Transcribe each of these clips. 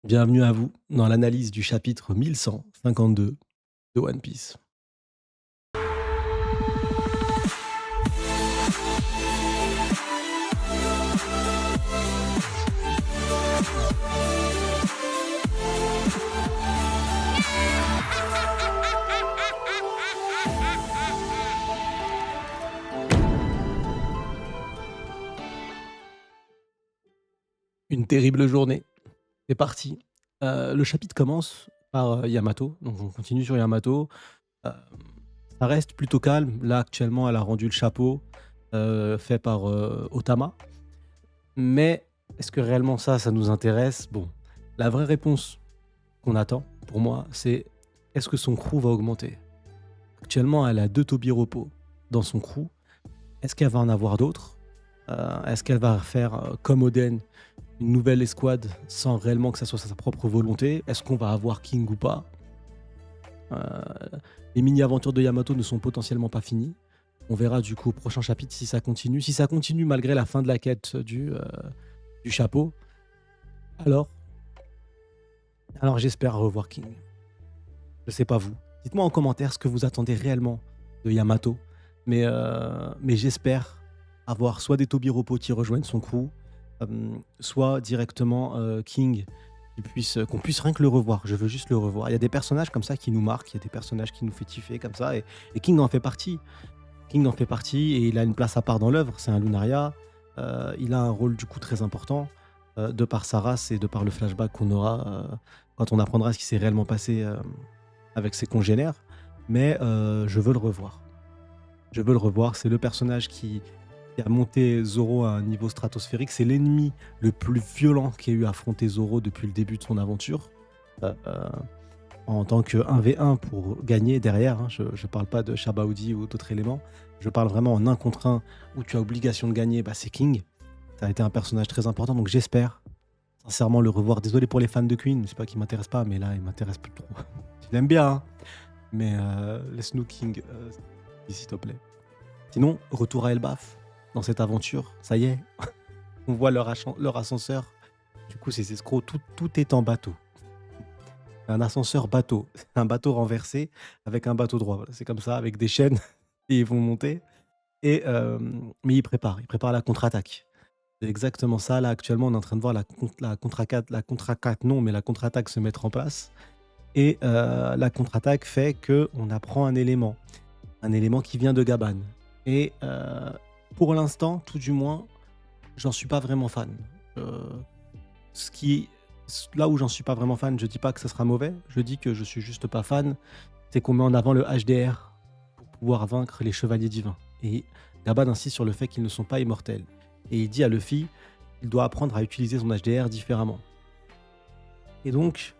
Bienvenue à vous dans l'analyse du chapitre 1152 de One Piece. Une terrible journée, c'est parti. Le chapitre commence par, Yamato, donc on continue sur Yamato. Hem, Ça reste plutôt calme. Là, actuellement, elle a rendu le chapeau, fait par, Otama. Mais est-ce que réellement ça nous intéresse? Bon, la vraie réponse qu'on attend, pour moi, c'est: est-ce que son crew va augmenter? Actuellement, elle a 2 Tobiropo dans son crew. Est-ce qu'elle va en avoir d'autres? Est-ce qu'elle va faire, comme Oden, une nouvelle escouade sans réellement que ça soit sa propre volonté? Est-ce qu'on va avoir King ou pas? Les mini-aventures de Yamato ne sont potentiellement pas finies. On verra du coup au prochain chapitre si ça continue. Si ça continue malgré la fin de la quête du chapeau, alors, alors j'espère revoir King. Je sais pas vous. Dites-moi en commentaire ce que vous attendez réellement de Yamato. Mais j'espère avoir soit des Tobiropo qui rejoignent son crew, soit directement King, qu'on puisse rien que le revoir. Je veux juste le revoir. Il y a des personnages comme ça qui nous marquent, il y a des personnages qui nous fait kiffer comme ça, et King en fait partie. King en fait partie et il a une place à part dans l'œuvre. C'est un Lunaria. Il a un rôle du coup très important de par sa race et de par le flashback qu'on aura quand on apprendra ce qui s'est réellement passé avec ses congénères. Mais je veux le revoir. Je veux le revoir. C'est le personnage qui a monté Zoro à un niveau stratosphérique. C'est l'ennemi le plus violent qui a eu à affronter Zoro depuis le début de son aventure. Euh, euh, En tant que 1v1 pour gagner derrière, hein. Je ne parle pas de Shabaudi ou d'autres éléments. Je parle vraiment en un contre un où tu as obligation de gagner. Bah, c'est King. Ça a été un personnage très important. Donc j'espère sincèrement le revoir. Désolé pour les fans de Queen. C'est pas qu'il m'intéresse pas, mais là, il m'intéresse plus trop. Je l'aime bien, hein, mais laisse-nous King, s'il te plaît. Sinon, retour à Elbaf dans cette aventure. Ça y est, on voit leur ascenseur. Du coup, ces escrocs, tout est en bateau. Un ascenseur bateau, un bateau renversé avec un bateau droit. Voilà, c'est comme ça, avec des chaînes, et ils vont monter. Mais ils préparent la contre-attaque. C'est exactement ça. Là, actuellement, on est en train de voir la contre-attaque, non, mais la contre-attaque se mettre en place. Et la contre-attaque fait que on apprend un élément qui vient de Gaban. Et pour l'instant, tout du moins, j'en suis pas vraiment fan. Euh, ce qui, Là où j'en suis pas vraiment fan, je dis pas que ça sera mauvais, je dis que je suis juste pas fan, c'est qu'on met en avant le HDR pour pouvoir vaincre les chevaliers divins. Et Gaban insiste sur le fait qu'ils ne sont pas immortels. Et il dit à Luffy qu'il doit apprendre à utiliser son HDR différemment. Et donc,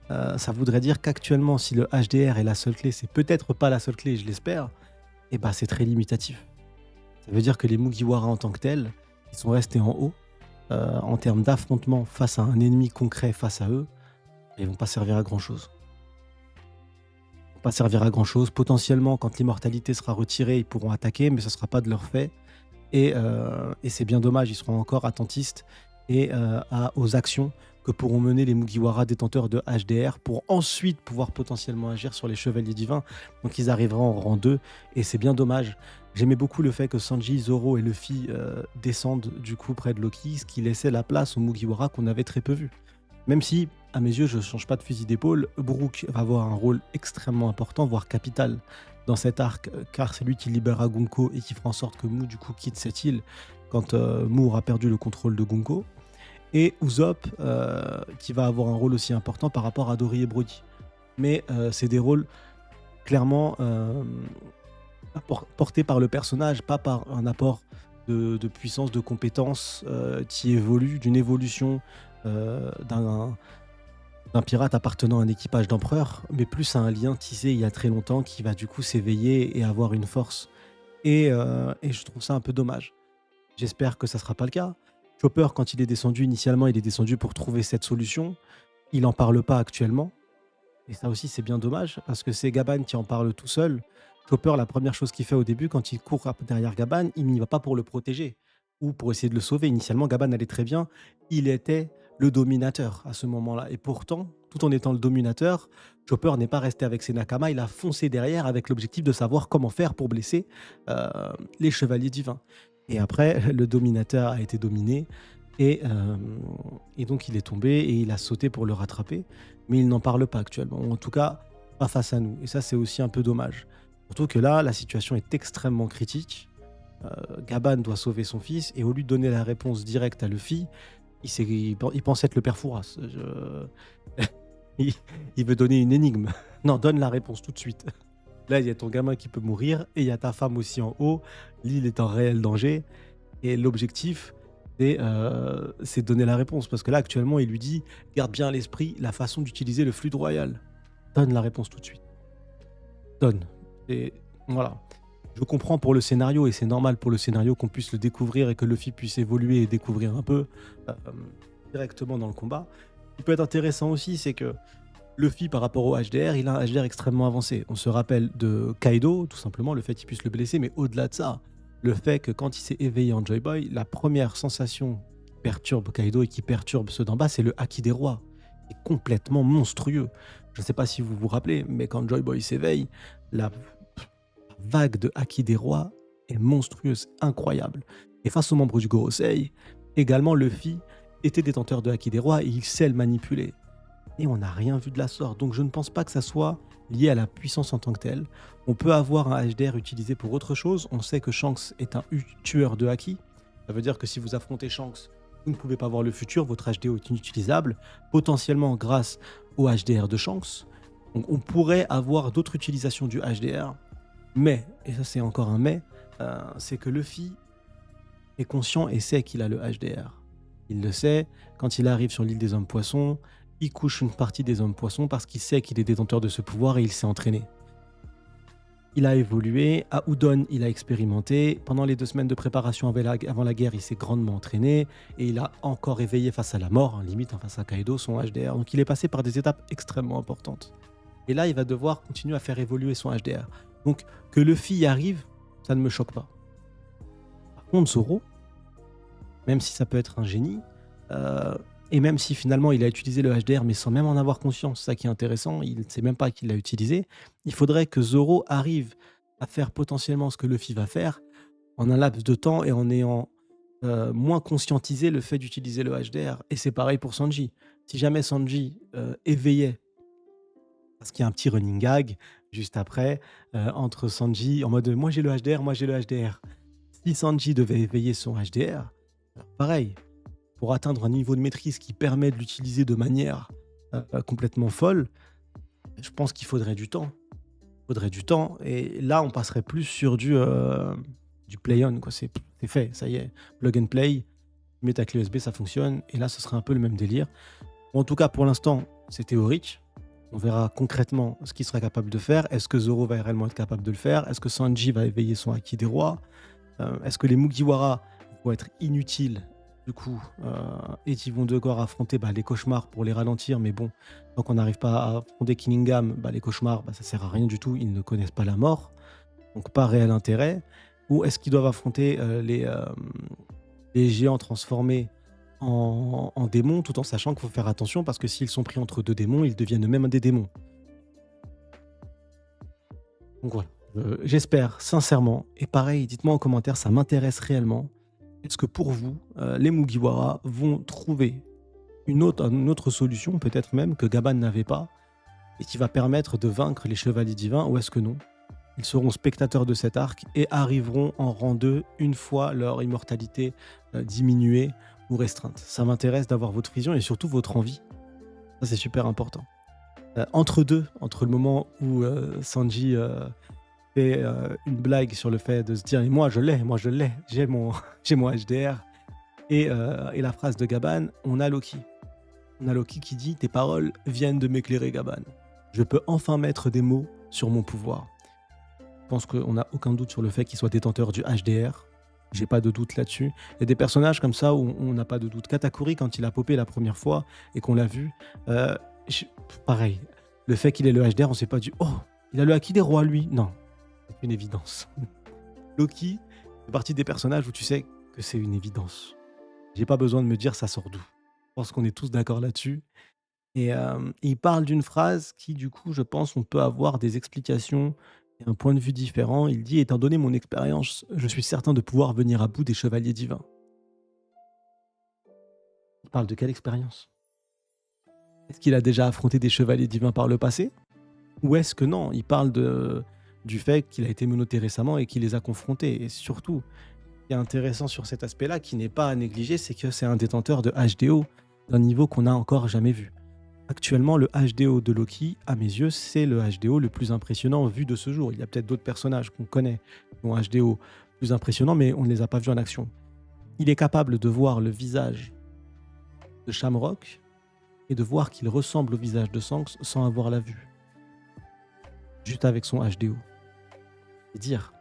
ça voudrait dire qu'actuellement, si le HDR est la seule clé, c'est peut-être pas la seule clé, je l'espère, et bah c'est très limitatif. Ça veut dire que les Mugiwara en tant que tels, ils sont restés en haut. En termes d'affrontement face à un ennemi concret face à eux, ils vont pas servir à grand chose. Ils vont pas servir à grand chose. Potentiellement, quand l'immortalité sera retirée, ils pourront attaquer, mais ce sera pas de leur fait. Et c'est bien dommage, ils seront encore attentistes aux actions que pourront mener les Mugiwara détenteurs de HDR pour ensuite pouvoir potentiellement agir sur les chevaliers divins. Donc ils arriveront en rang 2 et c'est bien dommage. J'aimais beaucoup le fait que Sanji, Zoro et Luffy descendent du coup près de Loki, ce qui laissait la place aux Mugiwara qu'on avait très peu vus. Même si, à mes yeux, je ne change pas de fusil d'épaule, Brook va avoir un rôle extrêmement important, voire capital, dans cet arc, car c'est lui qui libérera Gunko et qui fera en sorte que Mu, du coup, quitte cette île quand Mu aura perdu le contrôle de Gunko. Et Usopp, qui va avoir un rôle aussi important par rapport à Dory et Brody. Mais c'est des rôles clairement portés par le personnage, pas par un apport de puissance, de compétences qui évolue, d'une évolution d'un pirate appartenant à un équipage d'empereur, mais plus à un lien tissé il y a très longtemps qui va du coup s'éveiller et avoir une force. Et je trouve ça un peu dommage. J'espère que ça sera pas le cas. Chopper, quand il est descendu initialement, il est descendu pour trouver cette solution. Il en parle pas actuellement. Et ça aussi, c'est bien dommage, parce que c'est Gaban qui en parle tout seul. Chopper, la première chose qu'il fait au début, quand il court derrière Gaban, il n'y va pas pour le protéger ou pour essayer de le sauver. Initialement, Gaban allait très bien. Il était le dominateur à ce moment-là. Et pourtant, tout en étant le dominateur, Chopper n'est pas resté avec ses Nakama, il a foncé derrière avec l'objectif de savoir comment faire pour blesser les chevaliers divins. Et après, le dominateur a été dominé et, euh, et donc il est tombé et il a sauté pour le rattraper, mais il n'en parle pas actuellement, ou en tout cas pas face à nous. Et ça, c'est aussi un peu dommage. Surtout que là, la situation est extrêmement critique. Gaban doit sauver son fils et au lieu de donner la réponse directe à Luffy, il pense être le père Fouras. Il, il veut donner une énigme. Non, donne la réponse tout de suite. Là, il y a ton gamin qui peut mourir et il y a ta femme aussi en haut. L'île est en réel danger et l'objectif, c'est de donner la réponse. Parce que là, actuellement, il lui dit garde bien à l'esprit la façon d'utiliser le fluide royal. Donne la réponse tout de suite. Donne. Et voilà. Je comprends pour le scénario et c'est normal pour le scénario qu'on puisse le découvrir et que Luffy puisse évoluer et découvrir un peu euh, directement dans le combat. Ce qui peut être intéressant aussi, c'est que Luffy, par rapport au HDR, il a un HDR extrêmement avancé. On se rappelle de Kaido, tout simplement, le fait qu'il puisse le blesser, mais au-delà de ça, le fait que quand il s'est éveillé en Joy Boy, la première sensation qui perturbe Kaido et qui perturbe ceux d'en bas, c'est le Haki des rois. C'est complètement monstrueux. Je ne sais pas si vous vous rappelez, mais quand Joy Boy s'éveille, la vague de Haki des rois est monstrueuse, incroyable. Et face aux membres du Gorosei, également Luffy était détenteur de Haki des rois et il sait le manipuler. Et on n'a rien vu de la sorte. Donc je ne pense pas que ça soit lié à la puissance en tant que telle. On peut avoir un HDR utilisé pour autre chose. On sait que Shanks est un tueur de Haki. Ça veut dire que si vous affrontez Shanks, vous ne pouvez pas voir le futur, votre HDR est inutilisable, potentiellement grâce au HDR de Shanks. Donc on pourrait avoir d'autres utilisations du HDR. Mais, et ça c'est encore un mais, c'est que Luffy est conscient et sait qu'il a le HDR. Il le sait, quand il arrive sur l'île des hommes poissons, il couche une partie des hommes poissons parce qu'il sait qu'il est détenteur de ce pouvoir et il s'est entraîné. Il a évolué, à Udon il a expérimenté, pendant les 2 semaines de préparation avant la guerre il s'est grandement entraîné et il a encore éveillé face à la mort, hein, limite face à Kaido, son HDR. Donc il est passé par des étapes extrêmement importantes. Et là il va devoir continuer à faire évoluer son HDR. Donc que Luffy y arrive, ça ne me choque pas. Par contre Zoro, même si ça peut être un génie, et même si finalement il a utilisé le HDR mais sans même en avoir conscience, c'est ça qui est intéressant, il ne sait même pas qu'il l'a utilisé, il faudrait que Zoro arrive à faire potentiellement ce que Luffy va faire en un laps de temps et en ayant moins conscientisé le fait d'utiliser le HDR. Et c'est pareil pour Sanji. Si jamais Sanji éveillait, parce qu'il y a un petit running gag juste après, entre Sanji en mode moi j'ai le HDR, moi j'ai le HDR. Si Sanji devait éveiller son HDR, alors pareil, pour atteindre un niveau de maîtrise qui permet de l'utiliser de manière complètement folle, je pense qu'il faudrait du temps. Il faudrait du temps. Et là, on passerait plus sur du play-on, quoi. C'est fait, ça y est. Plug and play, tu mets ta clé USB, ça fonctionne. Et là, ce serait un peu le même délire. Bon, en tout cas, pour l'instant, c'est théorique. On verra concrètement ce qu'il sera capable de faire. Est-ce que Zoro va réellement être capable de le faire? Est-ce que Sanji va éveiller son Haki des rois? Est-ce que les Mugiwara vont être inutiles du coup, et qui vont devoir affronter les cauchemars pour les ralentir, mais bon, tant qu'on n'arrive pas à affronter Killingham, les cauchemars, ça sert à rien du tout, ils ne connaissent pas la mort, donc pas réel intérêt. Ou est-ce qu'ils doivent affronter les géants transformés en démons, tout en sachant qu'il faut faire attention, parce que s'ils sont pris entre 2 démons, ils deviennent eux-mêmes des démons. Donc voilà, j'espère sincèrement, et pareil, dites-moi en commentaire, ça m'intéresse réellement. Est-ce que pour vous, les Mugiwara vont trouver une autre solution, peut-être même que Gaban n'avait pas, et qui va permettre de vaincre les chevaliers divins, ou est-ce que non? Ils seront spectateurs de cet arc et arriveront en rang 2 une fois leur immortalité diminuée ou restreinte. Ça m'intéresse d'avoir votre vision et surtout votre envie. Ça, c'est super important. Entre le moment où Sanji fait une blague sur le fait de se dire moi je l'ai, j'ai mon HDR et la phrase de Gaban, on a Loki qui dit tes paroles viennent de m'éclairer Gaban, je peux enfin mettre des mots sur mon pouvoir. Je pense qu'on n'a aucun doute sur le fait qu'il soit détenteur du HDR, j'ai pas de doute là-dessus. Il y a des personnages comme ça où on n'a pas de doute. Katakuri, quand il a popé la première fois et qu'on l'a vu, pareil, le fait qu'il ait le HDR, on s'est pas dit oh, il a le Haki des rois lui, non, c'est une évidence. Loki fait partie des personnages où tu sais que c'est une évidence. J'ai pas besoin de me dire ça sort d'où. pense qu'on est tous d'accord là-dessus. Et il parle d'une phrase qui, du coup, je pense, on peut avoir des explications et un point de vue différent. Il dit: «Étant donné mon expérience, je suis certain de pouvoir venir à bout des chevaliers divins». Il parle de quelle expérience? Est-ce qu'il a déjà affronté des chevaliers divins par le passé? Ou est-ce que non, il parle du fait qu'il a été menotté récemment et qu'il les a confrontés? Et surtout, ce qui est intéressant sur cet aspect-là, qui n'est pas à négliger, c'est que c'est un détenteur de HDO d'un niveau qu'on n'a encore jamais vu. Actuellement, le HDO de Loki, à mes yeux, c'est le HDO le plus impressionnant vu de ce jour. Il y a peut-être d'autres personnages qu'on connaît qui ont HDO plus impressionnants, mais on ne les a pas vus en action. Il est capable de voir le visage de Shamrock et de voir qu'il ressemble au visage de Shanks sans avoir la vue, juste avec son HDO. C'est dire.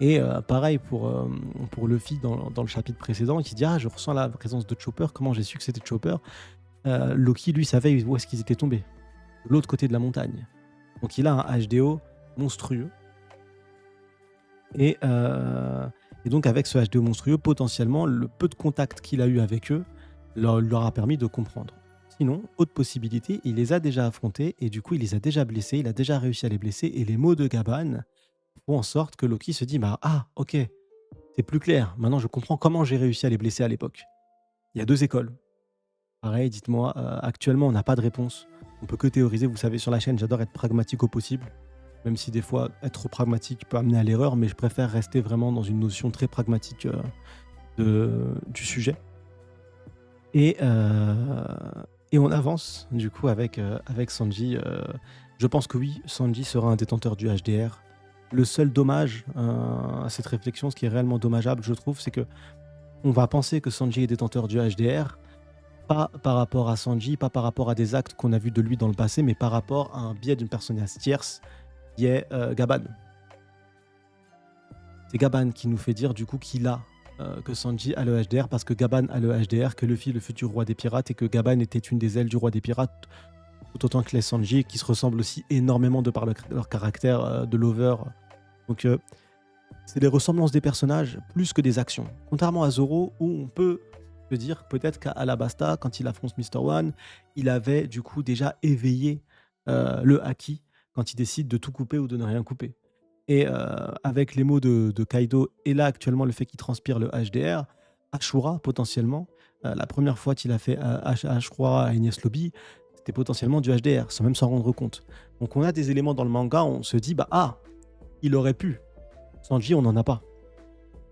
Et pareil pour Luffy dans le chapitre précédent, qui dit: «Ah, je ressens la présence de Chopper. Comment j'ai su que c'était Chopper?» Loki, lui, savait où est-ce qu'ils étaient tombés. De l'autre côté de la montagne. Donc il a un HDO monstrueux. Et, et donc avec ce HDO monstrueux, potentiellement, le peu de contact qu'il a eu avec eux leur a permis de comprendre. Sinon, autre possibilité, il les a déjà affrontés et du coup, il les a déjà blessés, il a déjà réussi à les blesser et les mots de Gaban font en sorte que Loki se dit: «Bah, ah, ok, c'est plus clair. Maintenant, je comprends comment j'ai réussi à les blesser à l'époque». Il y a deux écoles. Pareil, dites-moi, actuellement, on n'a pas de réponse. On peut que théoriser. Vous savez, sur la chaîne, j'adore être pragmatique au possible, même si des fois, être trop pragmatique peut amener à l'erreur, mais je préfère rester vraiment dans une notion très pragmatique du sujet. Et, et on avance, du coup, avec Sanji. Je pense que oui, Sanji sera un détenteur du HDR. Le seul dommage à cette réflexion, ce qui est réellement dommageable, je trouve, c'est que on va penser que Sanji est détenteur du HDR, pas par rapport à Sanji, pas par rapport à des actes qu'on a vus de lui dans le passé, mais par rapport à un biais d'une personne tierce qui est Gaban. C'est Gaban qui nous fait dire du coup que Sanji a le HDR parce que Gaban a le HDR, que Luffy, le futur roi des pirates, et que Gaban était une des ailes du roi des pirates, tout autant que les Sanji, qui se ressemblent aussi énormément de par leur caractère de lover. Donc c'est des ressemblances des personnages plus que des actions. Contrairement à Zoro, où on peut se dire peut-être qu'à Alabasta, quand il affronte Mr. One, il avait du coup déjà éveillé le Haki quand il décide de tout couper ou de ne rien couper. Et avec les mots de Kaido et là actuellement le fait qu'il transpire le HDR, Ashura potentiellement, la première fois qu'il a fait Ashura à Enies Lobby, c'était potentiellement du HDR, sans même s'en rendre compte. Donc on a des éléments dans le manga, on se dit, bah ah, il aurait pu. Sanji, on n'en a pas.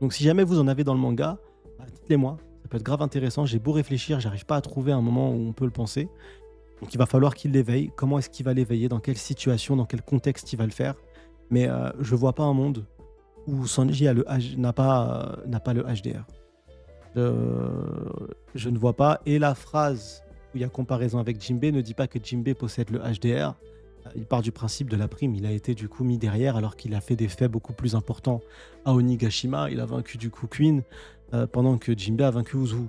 Donc si jamais vous en avez dans le manga, bah, dites-les moi. Ça peut être grave intéressant. J'ai beau réfléchir, j'arrive pas à trouver un moment où on peut le penser. Donc il va falloir qu'il l'éveille. Comment est-ce qu'il va l'éveiller? Dans quelle situation? Dans quel contexte il va le faire? Mais je vois pas un monde où Sanji n'a pas le HDR. Je ne vois pas. Et la phrase où il y a comparaison avec Jinbei ne dit pas que Jinbei possède le HDR. Il part du principe de la prime. Il a été du coup mis derrière alors qu'il a fait des faits beaucoup plus importants à Onigashima. Il a vaincu du coup Queen pendant que Jinbei a vaincu Uzu.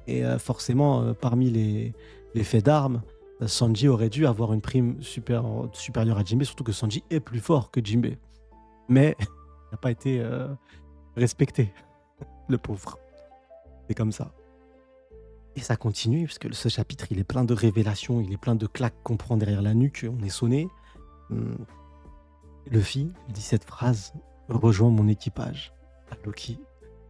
Et forcément, parmi les faits d'armes, Sanji aurait dû avoir une prime supérieure à Jinbei, surtout que Sanji est plus fort que Jinbei. Mais il n'a pas été respecté, le pauvre. C'est comme ça. Et ça continue, parce que ce chapitre, il est plein de révélations, il est plein de claques qu'on prend derrière la nuque, on est sonné. Luffy dit cette phrase: «Rejoins mon équipage» à Loki.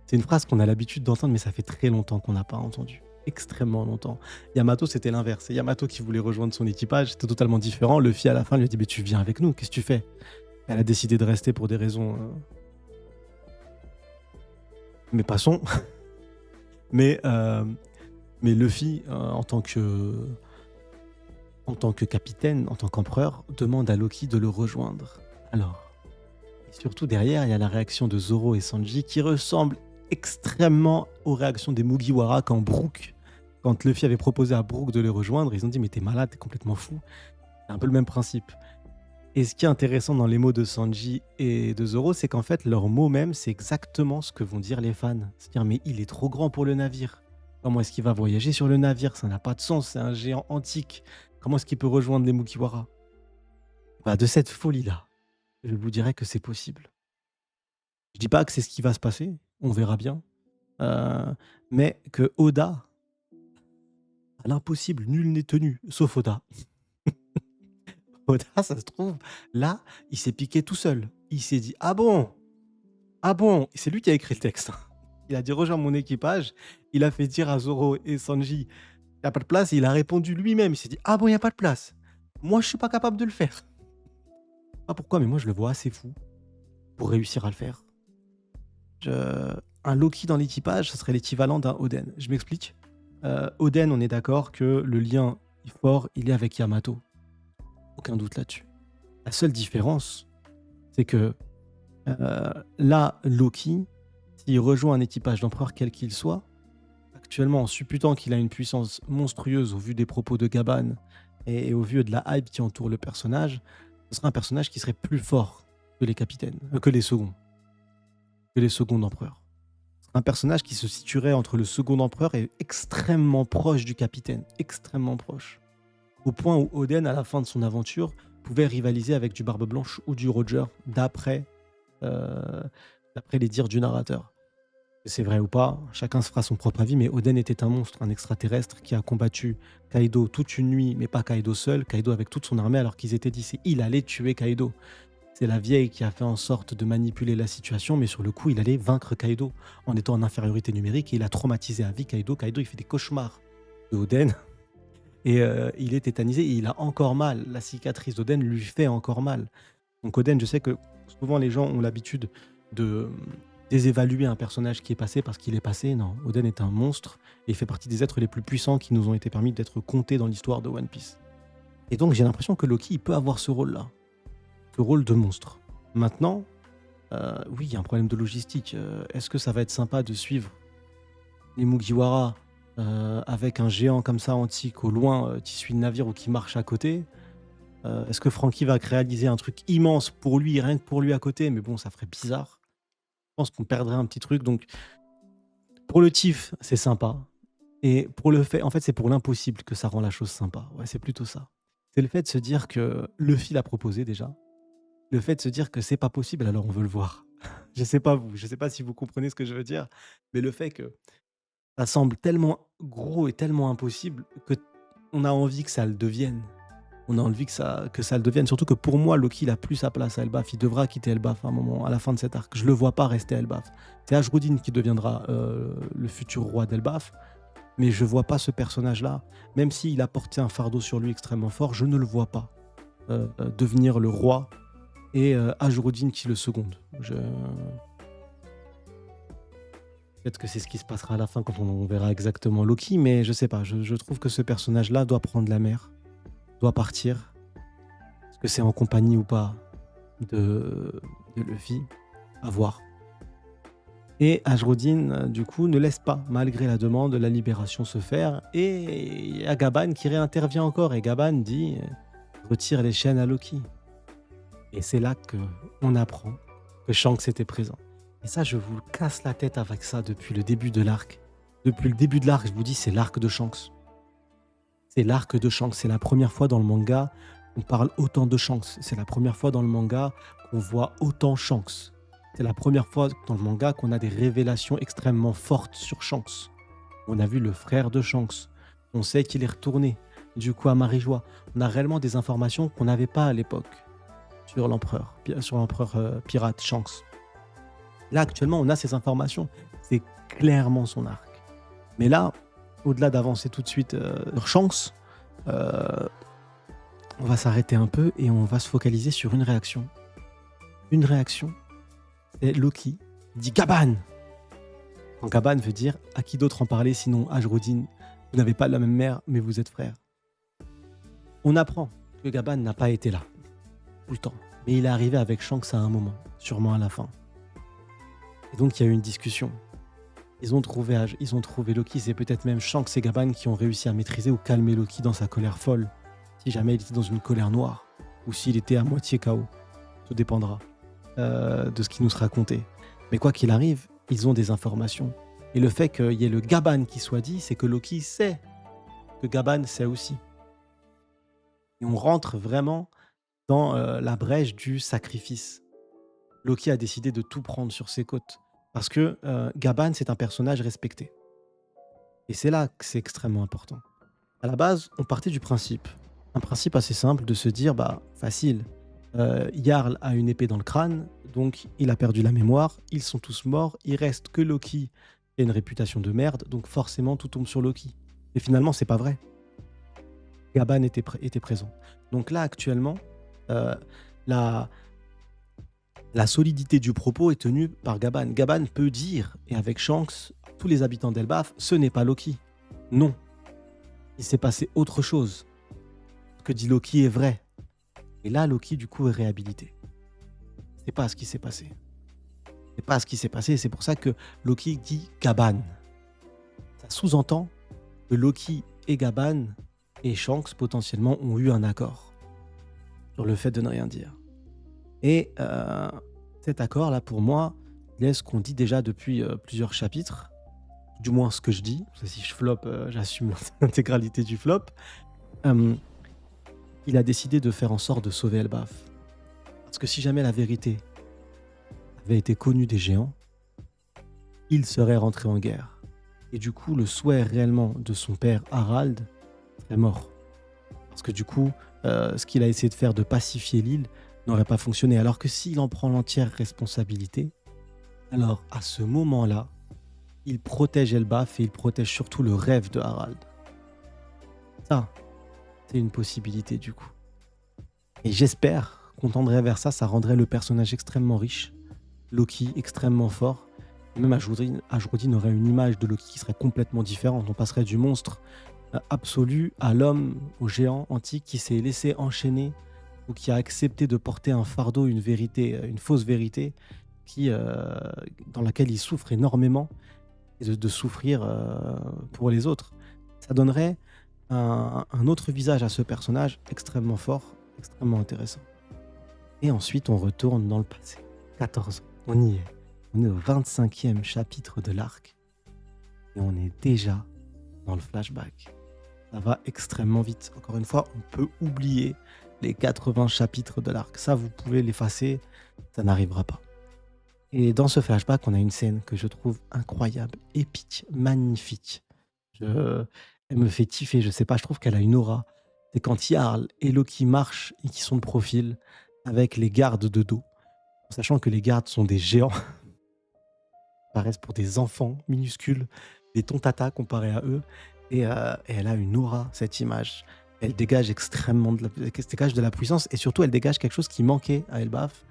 C'est une phrase qu'on a l'habitude d'entendre, mais ça fait très longtemps qu'on n'a pas entendu. Extrêmement longtemps. Yamato, c'était l'inverse. C'est Yamato qui voulait rejoindre son équipage, c'était totalement différent. Luffy, à la fin, lui a dit: «Mais tu viens avec nous, qu'est-ce que tu fais?» Elle a décidé de rester pour des raisons... Mais passons. mais, mais Luffy, en tant que capitaine, en tant qu'empereur, demande à Loki de le rejoindre. Alors, et surtout derrière, il y a la réaction de Zoro et Sanji qui ressemble extrêmement aux réactions des Mugiwara quand Luffy avait proposé à Brook de les rejoindre. Ils ont dit: «Mais t'es malade, t'es complètement fou». C'est un peu le même principe. Et ce qui est intéressant dans les mots de Sanji et de Zoro, c'est qu'en fait, leurs mots même, c'est exactement ce que vont dire les fans. C'est-à-dire: «Mais il est trop grand pour le navire. Comment est-ce qu'il va voyager sur le navire? Ça n'a pas de sens, c'est un géant antique. Comment est-ce qu'il peut rejoindre les Mugiwara?» Bah, de cette folie-là, je vous dirais que c'est possible. Je dis pas que c'est ce qui va se passer, on verra bien. Mais que Oda À l'impossible, nul n'est tenu, sauf Oda. Oda, ça se trouve, là, il s'est piqué tout seul. Il s'est dit: «Ah bon? Ah bon?» C'est lui qui a écrit le texte, hein. Il a dit: «Rejoins mon équipage». Il a fait dire à Zoro et Sanji: «Il y a pas de place» et il a répondu lui-même. Il s'est dit: «Ah bon, il y a pas de place? Moi, je suis pas capable de le faire». Pas pourquoi, mais moi, je le vois assez fou pour réussir à le faire. Je Un Loki dans l'équipage, ça serait l'équivalent d'un Oden. Je m'explique. Oden, on est d'accord que le lien fort, il est avec Yamato. Aucun doute là-dessus. La seule différence, c'est que là, Loki, s'il rejoint un équipage d'empereur quel qu'il soit, actuellement, en supputant qu'il a une puissance monstrueuse au vu des propos de Gaban et au vu de la hype qui entoure le personnage, ce serait un personnage qui serait plus fort que les capitaines, que les seconds empereurs. Un personnage qui se situerait entre le second empereur et extrêmement proche du capitaine, extrêmement proche. Au point où Oden, à la fin de son aventure, pouvait rivaliser avec du Barbe Blanche ou du Roger, euh, d'après les dires du narrateur. C'est vrai ou pas, chacun se fera son propre avis, mais Oden était un monstre, un extraterrestre qui a combattu Kaido toute une nuit, mais pas Kaido seul, Kaido avec toute son armée, alors qu'ils étaient 10 et il allait tuer Kaido. C'est la vieille qui a fait en sorte de manipuler la situation, mais sur le coup, il allait vaincre Kaido en étant en infériorité numérique et il a traumatisé à vie Kaido. Kaido, il fait des cauchemars de Oden et il est tétanisé et il a encore mal. La cicatrice d'Oden lui fait encore mal. Donc Oden, je sais que souvent les gens ont l'habitude de désévaluer un personnage qui est passé parce qu'il est passé. Non, Oden est un monstre et il fait partie des êtres les plus puissants qui nous ont été permis d'être comptés dans l'histoire de One Piece. Et donc j'ai l'impression que Loki il peut avoir ce rôle-là, ce rôle de monstre. Maintenant, oui, il y a un problème de logistique. Est-ce que ça va être sympa de suivre les Mugiwara avec un géant comme ça antique au loin qui suit le navire ou qui marche à côté? Est-ce que Franky va réaliser un truc immense pour lui, rien que pour lui à côté? Mais bon, ça ferait bizarre. Je pense qu'on perdrait un petit truc. Donc, pour le Tif, c'est sympa. Et pour le fait, en fait, c'est pour l'impossible que ça rend la chose sympa. Ouais, c'est plutôt ça. C'est le fait de se dire que Luffy l'a proposé déjà. Le fait de se dire que c'est pas possible, alors on veut le voir. Je sais pas vous, je sais pas si vous comprenez ce que je veux dire, mais le fait que ça semble tellement gros et tellement impossible que on a envie que ça le devienne. On a envie que ça le devienne. Surtout que pour moi, Loki, il a plus sa place à Elbaf. Il devra quitter Elbaf à un moment, à la fin de cet arc. Je le vois pas rester à Elbaf. C'est Ashruddin qui deviendra le futur roi d'Elbaf, mais je vois pas ce personnage-là. Même s'il a porté un fardeau sur lui extrêmement fort, je ne le vois pas devenir le roi et Ashruddin qui le seconde. Peut-être que c'est ce qui se passera à la fin quand on verra exactement Loki, mais je sais pas. Je trouve que ce personnage-là doit prendre la mer, doit partir. Est-ce que c'est en compagnie ou pas de Luffy? À voir. Et Ashruddin, du coup, ne laisse pas, malgré la demande, la libération se faire. Et il y a Gaban qui réintervient encore. Et Gaban dit retire les chaînes à Loki. Et c'est là qu'on apprend que Shanks était présent. Et ça, je vous casse la tête avec ça depuis le début de l'arc. Depuis le début de l'arc, je vous dis, c'est l'arc de Shanks. C'est l'arc de Shanks. C'est la première fois dans le manga qu'on parle autant de Shanks. C'est la première fois dans le manga qu'on voit autant Shanks. C'est la première fois dans le manga qu'on a des révélations extrêmement fortes sur Shanks. On a vu le frère de Shanks. On sait qu'il est retourné, du coup, à Marijois. On a réellement des informations qu'on n'avait pas à l'époque sur l'empereur pirate Shanks. Là, actuellement, on a ces informations. C'est clairement son arc. Mais là, au-delà d'avancer tout de suite sur Shanks, on va s'arrêter un peu et on va se focaliser sur une réaction. Une réaction, c'est Loki qui dit Gaban. Quand Gaban veut dire à qui d'autre en parler sinon Ashruddin, vous n'avez pas la même mère, mais vous êtes frères. On apprend que Gaban n'a pas été là tout le temps, mais il est arrivé avec Shanks à un moment, sûrement à la fin. Et donc il y a eu une discussion. Ils ont trouvé Loki, c'est peut-être même Shanks et Gaban qui ont réussi à maîtriser ou calmer Loki dans sa colère folle, si jamais il était dans une colère noire, ou s'il était à moitié KO. Tout dépendra de ce qui nous sera raconté. Mais quoi qu'il arrive, ils ont des informations. Et le fait qu'il y ait le Gaban qui soit dit, c'est que Loki sait que Gaban sait aussi. Et on rentre vraiment dans la brèche du sacrifice. Loki a décidé de tout prendre sur ses côtes. Parce que Gaban, c'est un personnage respecté. Et c'est là que c'est extrêmement important. À la base, on partait du principe, un principe assez simple de se dire, bah, facile, Jarl a une épée dans le crâne, donc il a perdu la mémoire, ils sont tous morts, il reste que Loki qui a une réputation de merde, donc forcément tout tombe sur Loki. Et finalement, c'est pas vrai. Gaban était présent. Donc là, actuellement, euh, la, la solidité du propos est tenue par Gaban. Gaban peut dire, et avec Shanks, tous les habitants d'Elbaf, ce n'est pas Loki. Non, il s'est passé autre chose. Ce que dit Loki est vrai. Et là, Loki, du coup, est réhabilité. C'est pas ce qui s'est passé. C'est pas ce qui s'est passé. C'est pour ça que Loki dit Gaban. Ça sous-entend que Loki et Gaban et Shanks, potentiellement, ont eu un accord sur le fait de ne rien dire. Et cet accord-là, pour moi, il est ce qu'on dit déjà depuis plusieurs chapitres. Du moins, ce que je dis. Parce que si je floppe, j'assume l'intégralité du flop. Euh, il a décidé de faire en sorte de sauver Elbaf. Parce que si jamais la vérité avait été connue des géants, il serait rentré en guerre. Et du coup, le souhait réellement de son père Harald serait mort. Parce que du coup, ce qu'il a essayé de faire de pacifier l'île n'aurait pas fonctionné. Alors que s'il en prend l'entière responsabilité, alors à ce moment-là, il protège Elbaf et il protège surtout le rêve de Harald. Ça, c'est une possibilité du coup. Et j'espère qu'on tendrait vers ça, ça rendrait le personnage extrêmement riche, Loki extrêmement fort. Et même Ashrodin aurait une image de Loki qui serait complètement différente. On passerait du monstre absolu à l'homme, au géant antique qui s'est laissé enchaîner ou qui a accepté de porter un fardeau, une vérité, une fausse vérité, dans laquelle il souffre énormément et de souffrir pour les autres. Ça donnerait un autre visage à ce personnage extrêmement fort, extrêmement intéressant. Et ensuite, on retourne dans le passé. 14 ans, on y est. On est au 25e chapitre de l'arc. Et on est déjà dans le flashback. Ça va extrêmement vite. Encore une fois, on peut oublier les 80 chapitres de l'arc. Ça, vous pouvez l'effacer, ça n'arrivera pas. Et dans ce flashback, on a une scène que je trouve incroyable, épique, magnifique. Elle me fait kiffer, je sais pas, je trouve qu'elle a une aura. C'est quand Jarl et Loki marchent et qui sont de profil avec les gardes de dos. Sachant que les gardes sont des géants, paraissent pour des enfants minuscules, des tontata comparés à eux. Et elle a une aura, cette image. Elle dégage extrêmement elle dégage de la puissance et surtout elle dégage quelque chose qui manquait à Elbaf.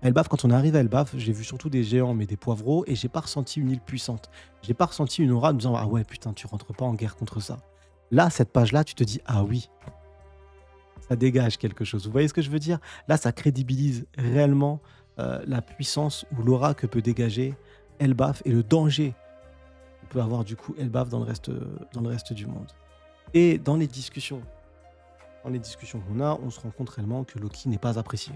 À Elbaf, quand on arrive à Elbaf, j'ai vu surtout des géants, mais des poivreaux, et j'ai pas ressenti une île puissante. J'ai pas ressenti une aura en me disant ah ouais putain tu rentres pas en guerre contre ça. Là, cette page-là, tu te dis ah oui, ça dégage quelque chose. Vous voyez ce que je veux dire? Là, ça crédibilise réellement la puissance ou l'aura que peut dégager Elbaf et le danger que peut avoir du coup Elbaf dans le reste du monde. Et dans les discussions qu'on a, on se rend compte réellement que Loki n'est pas apprécié.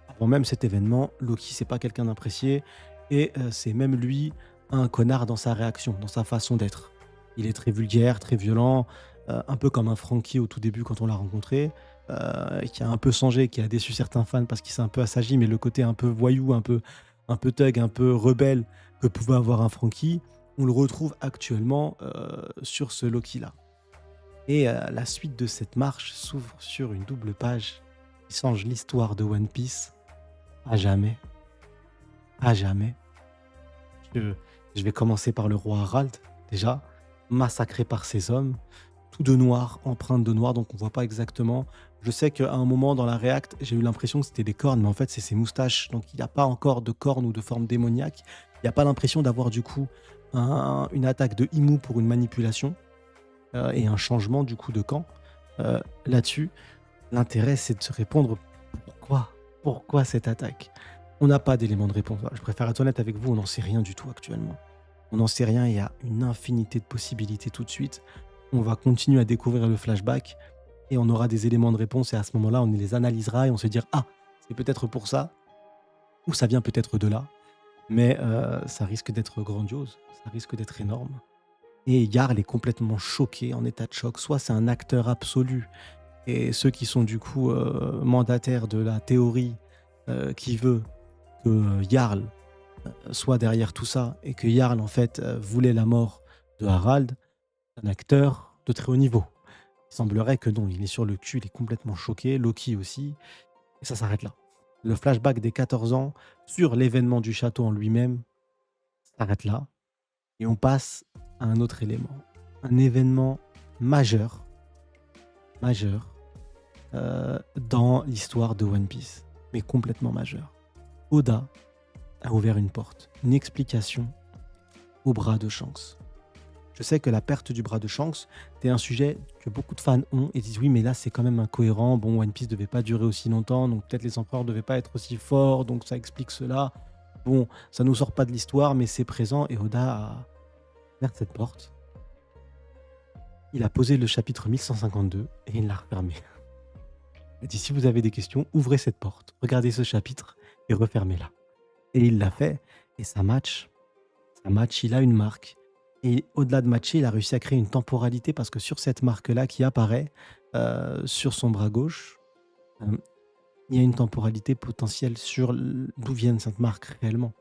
Avant même cet événement, Loki, c'est pas quelqu'un d'apprécié et c'est même lui un connard dans sa réaction, dans sa façon d'être. Il est très vulgaire, très violent, un peu comme un Frankie au tout début quand on l'a rencontré, qui a un peu changé, qui a déçu certains fans parce qu'il s'est un peu assagi, mais le côté un peu voyou, un peu thug, un peu rebelle que pouvait avoir un Frankie, on le retrouve actuellement sur ce Loki-là. Et la suite de cette marche s'ouvre sur une double page qui change l'histoire de One Piece à jamais. À jamais. Je, je vais commencer par le roi Harald, déjà, massacré par ses hommes, tout de noir, empreinte de noir, donc on voit pas exactement. Je sais qu'à un moment dans la React, j'ai eu l'impression que c'était des cornes, mais en fait c'est ses moustaches, donc il n'y a pas encore de cornes ou de forme démoniaque. Il n'y a pas l'impression d'avoir du coup une attaque de Imu pour une manipulation et un changement du coup de camp. Là-dessus, l'intérêt c'est de se répondre pourquoi cette attaque. On n'a pas d'éléments de réponse. Voilà, je préfère être honnête avec vous, on n'en sait rien du tout actuellement. On n'en sait rien, il y a une infinité de possibilités tout de suite. On va continuer à découvrir le flashback et on aura des éléments de réponse et à ce moment-là, on les analysera et on se dira ah, c'est peut-être pour ça ou ça vient peut-être de là. Mais ça risque d'être grandiose, ça risque d'être énorme. Et Jarl est complètement choqué, en état de choc. Soit c'est un acteur absolu et ceux qui sont du coup mandataires de la théorie qui veut que Jarl soit derrière tout ça et que Jarl en fait voulait la mort de Harald, un acteur de très haut niveau. Il semblerait que non, il est sur le cul, il est complètement choqué, Loki aussi, et ça s'arrête là. Le flashback des 14 ans sur l'événement du château en lui-même s'arrête là, et on passe à un autre élément. Un événement majeur, majeur, dans l'histoire de One Piece, mais complètement majeur. Oda a ouvert une porte, une explication au bras de Shanks. Je sais que la perte du bras de Shanks, c'est un sujet que beaucoup de fans ont et disent oui, mais là c'est quand même incohérent. Bon, One Piece devait pas durer aussi longtemps, donc peut-être les empereurs devaient pas être aussi forts, donc ça explique cela. Bon, ça nous sort pas de l'histoire, mais c'est présent et Oda a ouvert cette porte. Il a posé le chapitre 1152 et il l'a refermé. Il a dit si vous avez des questions, ouvrez cette porte, regardez ce chapitre et refermez-la. Et il l'a fait et ça match. Ça match, il a une marque. Et au-delà de matcher, il a réussi à créer une temporalité parce que sur cette marque-là qui apparaît sur son bras gauche, euh, il y a une temporalité potentielle sur d'où vient cette marque réellement.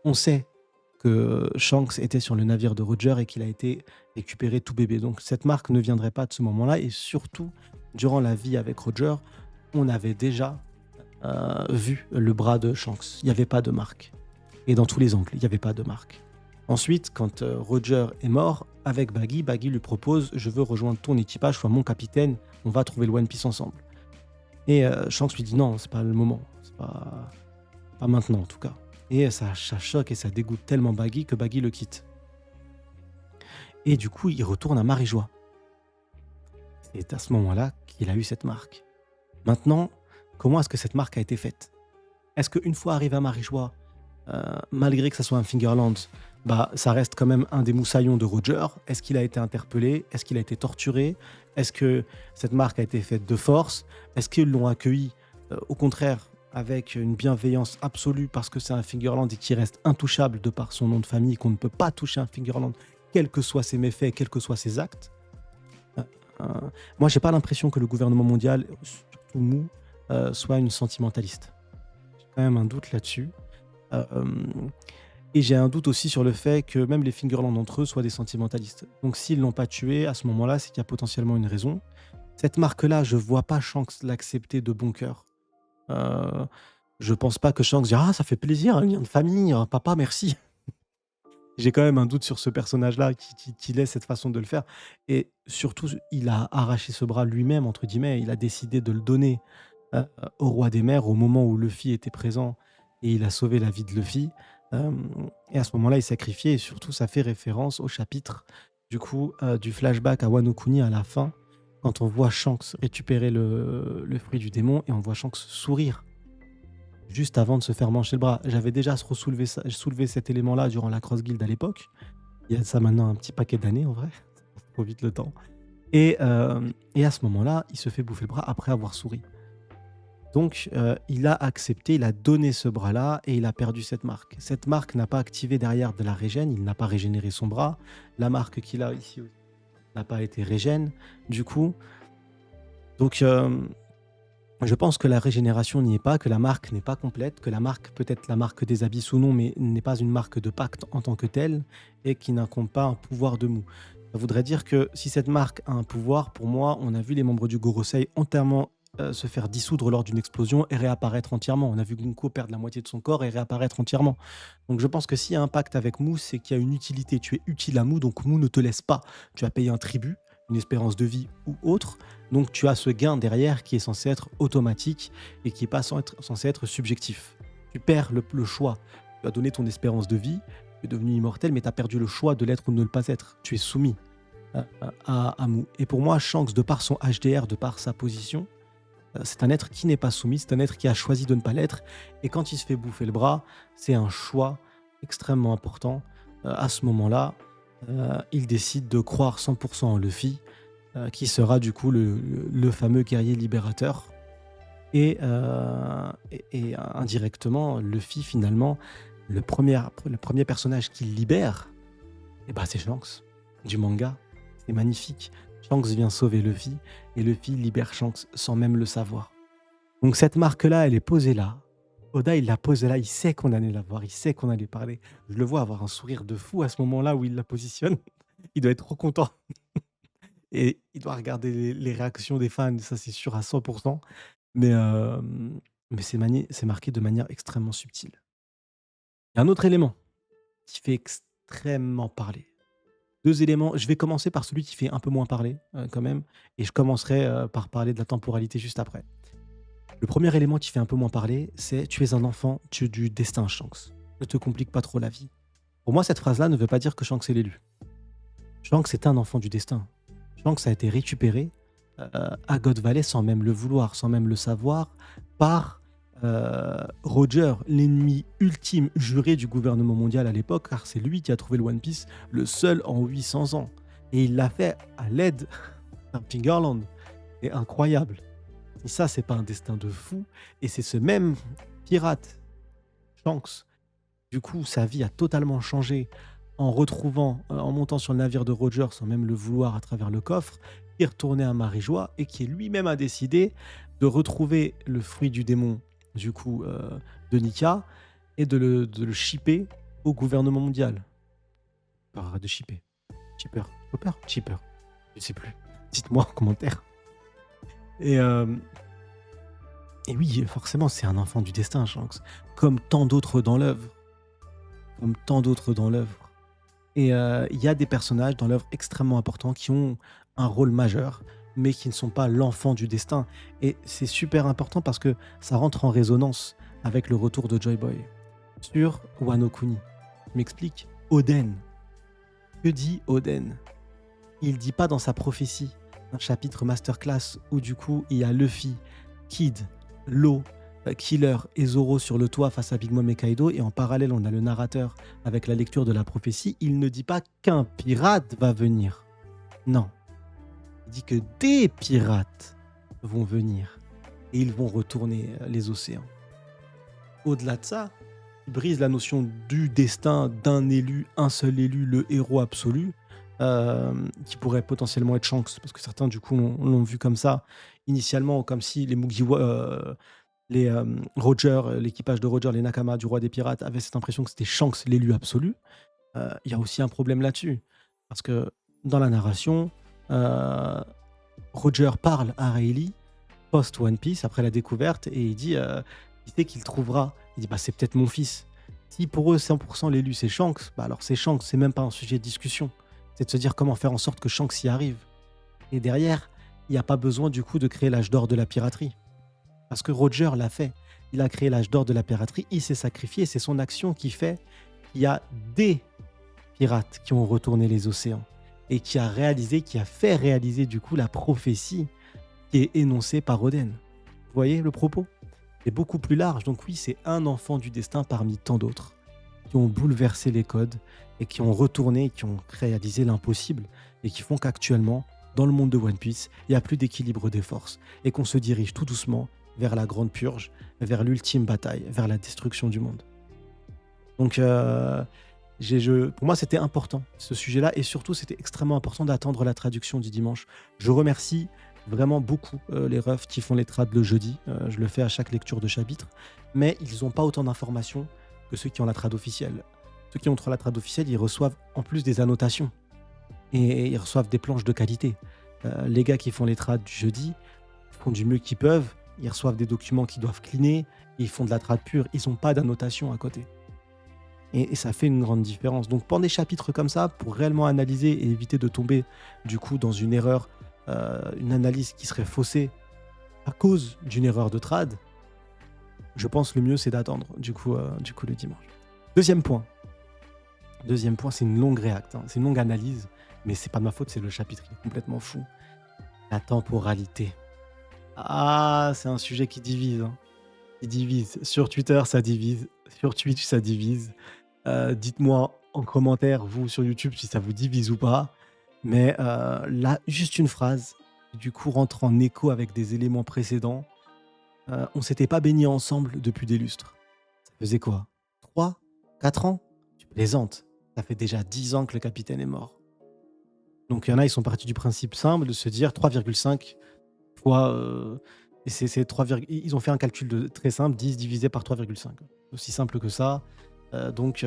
On sait que Shanks était sur le navire de Roger et qu'il a été récupéré tout bébé. Donc cette marque ne viendrait pas de ce moment-là. Et surtout, durant la vie avec Roger, on avait déjà vu le bras de Shanks. Il n'y avait pas de marque. Et dans tous les angles, il n'y avait pas de marque. Ensuite, quand Roger est mort, avec Baggy, Baggy lui propose « Je veux rejoindre ton équipage, sois mon capitaine, on va trouver le One Piece ensemble. » Et Shanks lui dit « Non, c'est pas le moment, c'est pas maintenant en tout cas. » Et ça choque et ça dégoûte tellement Baggy que Baggy le quitte. Et du coup, il retourne à Marie-Joie. C'est à ce moment-là qu'il a eu cette marque. Maintenant, comment est-ce que cette marque a été faite? Est-ce qu'une fois arrivé à Marie-Joie, malgré que ça soit un Fingerland, bah, ça reste quand même un des moussaillons de Roger. Est-ce qu'il a été interpellé? Est-ce qu'il a été torturé? Est-ce que cette marque a été faite de force? Est-ce qu'ils l'ont accueilli, au contraire, avec une bienveillance absolue parce que c'est un Fingerland et qui reste intouchable de par son nom de famille, qu'on ne peut pas toucher un Fingerland, quels que soient ses méfaits, quels que soient ses actes? Euh, Moi, j'ai pas l'impression que le gouvernement mondial, surtout Mou, soit une sentimentaliste. J'ai quand même un doute là-dessus. Euh, Et j'ai un doute aussi sur le fait que même les Fingerland entre eux soient des sentimentalistes. Donc s'ils ne l'ont pas tué, à ce moment-là, c'est qu'il y a potentiellement une raison. Cette marque-là, je ne vois pas Shanks l'accepter de bon cœur. Je pense pas que Shanks dira « Ah, ça fait plaisir, un lien de famille, papa, merci ». J'ai quand même un doute sur ce personnage-là qui laisse cette façon de le faire. Et surtout, il a arraché ce bras lui-même, entre guillemets. Il a décidé de le donner euh, au roi des mers au moment où Luffy était présent et il a sauvé la vie de Luffy. Euh, et à ce moment-là, il sacrifiait et surtout, ça fait référence au chapitre du coup du flashback à Wano Kuni à la fin, quand on voit Shanks récupérer le fruit du démon et on voit Shanks sourire juste avant de se faire mancher le bras. J'avais déjà soulevé cet élément-là durant la Cross Guild à l'époque. Il y a de ça maintenant un petit paquet d'années en vrai. Ça passe trop vite le temps. Et à ce moment-là, il se fait bouffer le bras après avoir souri. Donc, il a accepté, il a donné ce bras-là et il a perdu cette marque. Cette marque n'a pas activé derrière de la régène, il n'a pas régénéré son bras. La marque qu'il a ici aussi n'a pas été régène, du coup. Donc, je pense que la régénération n'y est pas, que la marque n'est pas complète, que la marque, peut-être la marque des abysses ou non, mais n'est pas une marque de pacte en tant que telle et qui n'incombe pas un pouvoir de Mou. Ça voudrait dire que si cette marque a un pouvoir, pour moi, on a vu les membres du Gorosei entièrement se faire dissoudre lors d'une explosion et réapparaître entièrement. On a vu Gunko perdre la moitié de son corps et réapparaître entièrement. Donc je pense que s'il y a un pacte avec Mou, c'est qu'il y a une utilité. Tu es utile à Mou, donc Mou ne te laisse pas. Tu as payé un tribut, une espérance de vie ou autre. Donc tu as ce gain derrière qui est censé être automatique et qui n'est pas censé être subjectif. Tu perds le choix. Tu as donné ton espérance de vie, tu es devenu immortel, mais tu as perdu le choix de l'être ou de ne pas être. Tu es soumis à Mou. Et pour moi, Shanks, de par son HDR, de par sa position, c'est un être qui n'est pas soumis, c'est un être qui a choisi de ne pas l'être. Et quand il se fait bouffer le bras, c'est un choix extrêmement important. À ce moment-là, il décide de croire 100% en Luffy, qui sera du coup le fameux guerrier libérateur. Et indirectement, Luffy, finalement, le premier personnage qu'il libère, eh ben, c'est Shanks, du manga. C'est magnifique. Shanks vient sauver Luffy, et Luffy libère Shanks sans même le savoir. Donc cette marque-là, elle est posée là. Oda, il l'a posée là, il sait qu'on allait la voir, il sait qu'on allait parler. Je le vois avoir un sourire de fou à ce moment-là où il la positionne. Il doit être trop content. et il doit regarder les réactions des fans, ça c'est sûr à 100. Mais, mais c'est marqué de manière extrêmement subtile. Il y a un autre élément qui fait extrêmement parler. 2 éléments, je vais commencer par celui qui fait un peu moins parler, quand même, et je commencerai, par parler de la temporalité juste après. Le premier élément qui fait un peu moins parler, c'est: «Tu es un enfant du destin, Shanks. Ne te complique pas trop la vie». Pour moi, cette phrase-là ne veut pas dire que Shanks est l'élu. Shanks est un enfant du destin. Shanks a été récupéré, à God Valley sans même le vouloir, sans même le savoir, par, Roger, l'ennemi ultime juré du gouvernement mondial à l'époque, car c'est lui qui a trouvé le One Piece, le seul en 800 ans, et il l'a fait à l'aide d'un Fingerland. C'est incroyable. Et ça, c'est pas un destin de fou, et c'est ce même pirate, Shanks, du coup, sa vie a totalement changé en retrouvant, en montant sur le navire de Roger sans même le vouloir à travers le coffre, qui est retourné à Marie-Joie et qui lui-même a décidé de retrouver le fruit du démon, du coup, de Nika, et de le shipper au gouvernement mondial. Enfin, de shipper. Shipper. Shopper? Shipper. Je sais plus. Dites-moi en commentaire. Et, et oui, forcément, c'est un enfant du destin, Shanks. Comme tant d'autres dans l'œuvre. Comme tant d'autres dans l'œuvre. Et il y a des personnages dans l'œuvre extrêmement importants qui ont un rôle majeur, mais qui ne sont pas l'enfant du destin. Et c'est super important parce que ça rentre en résonance avec le retour de Joy Boy sur Wano Kuni. Je m'explique. Oden. Que dit Oden? Il dit pas dans sa prophétie, un chapitre masterclass où du coup il y a Luffy, Kid, Law, Killer et Zoro sur le toit face à Big Mom et Kaido, et en parallèle on a le narrateur avec la lecture de la prophétie. Il ne dit pas qu'un pirate va venir. Non. Il dit que des pirates vont venir et ils vont retourner les océans. Au-delà de ça, il brise la notion du destin d'un élu, un seul élu, le héros absolu, qui pourrait potentiellement être Shanks, parce que certains du coup l'ont vu comme ça initialement, comme si les Mugiwara, les Roger, l'équipage de Roger, les Nakama du roi des pirates avaient cette impression que c'était Shanks l'élu absolu. Il y a aussi un problème là-dessus, parce que dans la narration, Roger parle à Rayleigh post One Piece après la découverte, et il dit, il sait qu'il trouvera. Il dit bah c'est peut-être mon fils. Si pour eux 100% l'élu c'est Shanks, bah alors c'est Shanks, c'est même pas un sujet de discussion. C'est de se dire comment faire en sorte que Shanks y arrive. Et derrière, il n'y a pas besoin du coup de créer l'âge d'or de la piraterie. Parce que Roger l'a fait. Il a créé l'âge d'or de la piraterie, il s'est sacrifié, c'est son action qui fait qu'il y a des pirates qui ont retourné les océans et qui a fait réaliser du coup la prophétie qui est énoncée par Oden. Vous voyez le propos? C'est beaucoup plus large. Donc oui, c'est un enfant du destin parmi tant d'autres qui ont bouleversé les codes et qui ont retourné, qui ont réalisé l'impossible et qui font qu'actuellement, dans le monde de One Piece, il n'y a plus d'équilibre des forces et qu'on se dirige tout doucement vers la grande purge, vers l'ultime bataille, vers la destruction du monde. Donc, pour moi, c'était important, ce sujet-là, et surtout, c'était extrêmement important d'attendre la traduction du dimanche. Je remercie vraiment beaucoup les refs qui font les trades le jeudi. Je le fais à chaque lecture de chapitre, mais ils n'ont pas autant d'informations que ceux qui ont la trad officielle. Ceux qui ont la trad officielle, ils reçoivent en plus des annotations et ils reçoivent des planches de qualité. Les gars qui font les trades du jeudi font du mieux qu'ils peuvent. Ils reçoivent des documents qu'ils doivent cleaner. Ils font de la trad pure. Ils n'ont pas d'annotation à côté. Et ça fait une grande différence. Donc, pendant des chapitres comme ça, pour réellement analyser et éviter de tomber du coup dans une erreur, une analyse qui serait faussée à cause d'une erreur de trad, je pense le mieux c'est d'attendre du coup le dimanche. Deuxième point, c'est une longue réacte, hein. C'est une longue analyse, mais c'est pas de ma faute, c'est le chapitre qui est complètement fou. La temporalité. Ah, c'est un sujet qui divise, hein. Il divise. Sur Twitter, ça divise. Sur Twitch, ça divise. Dites-moi en commentaire, vous, sur YouTube, si ça vous divise ou pas. Mais là, juste une phrase, qui du coup rentre en écho avec des éléments précédents. On s'était pas baigné ensemble depuis des lustres. Ça faisait quoi? 3, 4 ans? Tu plaisantes. Ça fait déjà 10 ans que le capitaine est mort. Donc il y en a, ils sont partis du principe simple de se dire 3,5 fois... et c'est 3, ils ont fait un calcul très simple, 10 divisé par 3,5. Aussi simple que ça. Donc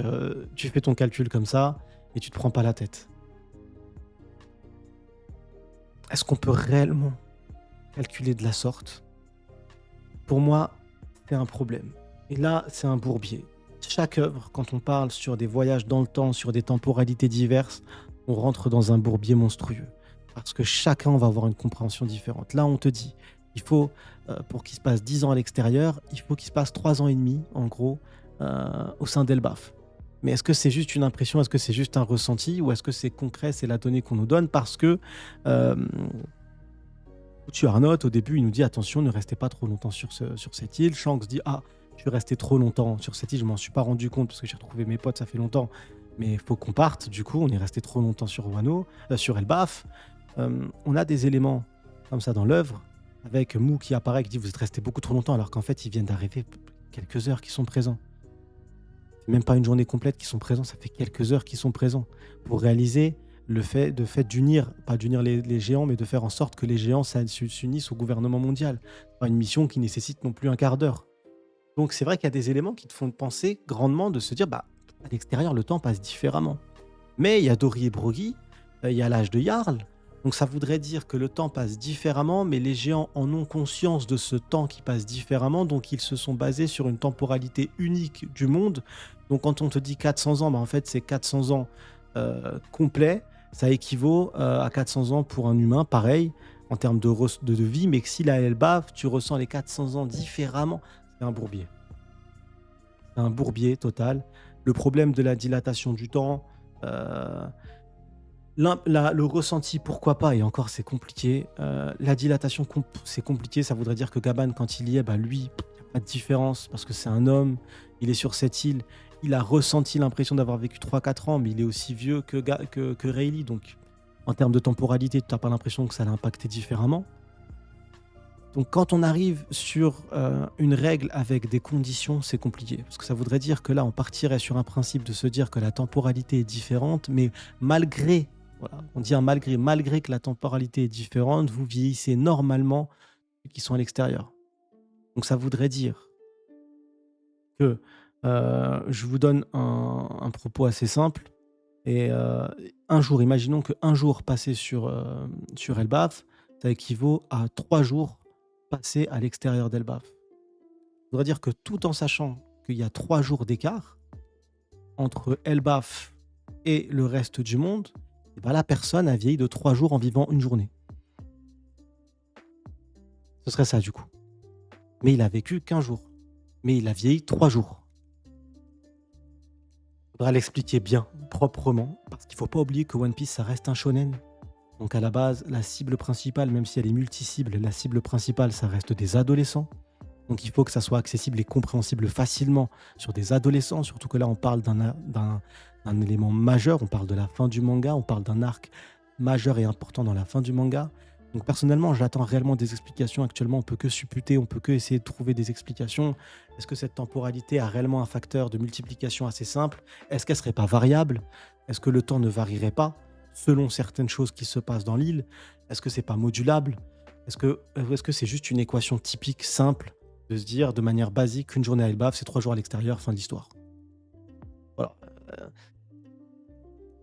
tu fais ton calcul comme ça et tu te prends pas la tête. est-ce qu'on peut réellement calculer de la sorte? Pour moi, c'est un problème. Et là, c'est un bourbier. Chaque œuvre, quand on parle sur des voyages dans le temps, sur des temporalités diverses, on rentre dans un bourbier monstrueux. Parce que chacun va avoir une compréhension différente. Là, on te dit, il faut, pour qu'il se passe 10 ans à l'extérieur, il faut qu'il se passe 3 ans et demi, en gros, au sein d'Elbaf. Mais est-ce que c'est juste une impression, est-ce que c'est juste un ressenti, ou est-ce que c'est concret, c'est la donnée qu'on nous donne? Parce que euh, tu Arnott, au début, il nous dit attention, ne restez pas trop longtemps sur cette île. Shanks dit ah, je suis resté trop longtemps sur cette île, je m'en suis pas rendu compte parce que j'ai retrouvé mes potes, ça fait longtemps. Mais il faut qu'on parte. Du coup, on est resté trop longtemps sur Wano, sur Elbaf. On a des éléments comme ça dans l'œuvre, avec Mou qui apparaît, qui dit vous êtes resté beaucoup trop longtemps, alors qu'en fait, ils viennent d'arriver quelques heures qui sont présents. C'est même pas une journée complète qui sont présents, ça fait quelques heures qui sont présents pour réaliser le fait d'unir, pas d'unir les géants, mais de faire en sorte que les géants s'unissent au gouvernement mondial. Pas une mission qui nécessite non plus un quart d'heure. Donc c'est vrai qu'il y a des éléments qui te font penser grandement de se dire, bah, à l'extérieur, le temps passe différemment. Mais il y a Dori et Broggy, il y a l'âge de Jarl. Donc ça voudrait dire que le temps passe différemment, mais les géants en ont conscience de ce temps qui passe différemment, donc ils se sont basés sur une temporalité unique du monde. Donc quand on te dit 400 ans, bah en fait c'est 400 ans complets, ça équivaut à 400 ans pour un humain, pareil, en termes de vie, mais que si la Elbaf, tu ressens les 400 ans différemment, c'est un bourbier. C'est un bourbier total. Le problème de la dilatation du temps, euh, le ressenti, pourquoi pas, et encore c'est compliqué. La dilatation, c'est compliqué, ça voudrait dire que Gaban, quand il y est, bah lui, il n'y a pas de différence, parce que c'est un homme, il est sur cette île, il a ressenti l'impression d'avoir vécu 3 4 ans, mais il est aussi vieux que Rayleigh, donc en termes de temporalité, tu n'as pas l'impression que ça l'a impacté différemment. Donc quand on arrive sur une règle avec des conditions, c'est compliqué. Parce que ça voudrait dire que là, on partirait sur un principe de se dire que la temporalité est différente, mais malgré, voilà, on dit un malgré que la temporalité est différente, vous vieillissez normalement ceux qui sont à l'extérieur. Donc ça voudrait dire que je vous donne un propos assez simple. Et un jour, imaginons qu'un jour passé sur Elbaf, ça équivaut à 3 jours passés à l'extérieur d'Elbaf. Ça voudrait dire que tout en sachant qu'il y a 3 jours d'écart entre Elbaf et le reste du monde, eh ben, la personne a vieilli de 3 jours en vivant une journée. Ce serait ça du coup. Mais il a vécu qu'1 jour. Mais il a vieilli 3 jours. Il faudra l'expliquer bien, proprement, parce qu'il ne faut pas oublier que One Piece, ça reste un shonen. Donc à la base, la cible principale, même si elle est multi-cible, la cible principale, ça reste des adolescents. Donc il faut que ça soit accessible et compréhensible facilement sur des adolescents, surtout que là on parle d'un élément majeur, on parle de la fin du manga, on parle d'un arc majeur et important dans la fin du manga. Donc personnellement, j'attends réellement des explications. Actuellement, on peut que supputer, on peut que essayer de trouver des explications. Est-ce que cette temporalité a réellement un facteur de multiplication assez simple? Est-ce qu'elle serait pas variable? Est-ce que le temps ne varierait pas selon certaines choses qui se passent dans l'île? Est-ce que c'est pas modulable? Est-ce que c'est juste une équation typique, simple, de se dire de manière basique qu'une journée à Elbaf, c'est 3 jours à l'extérieur, fin de l'histoire? Voilà. Euh,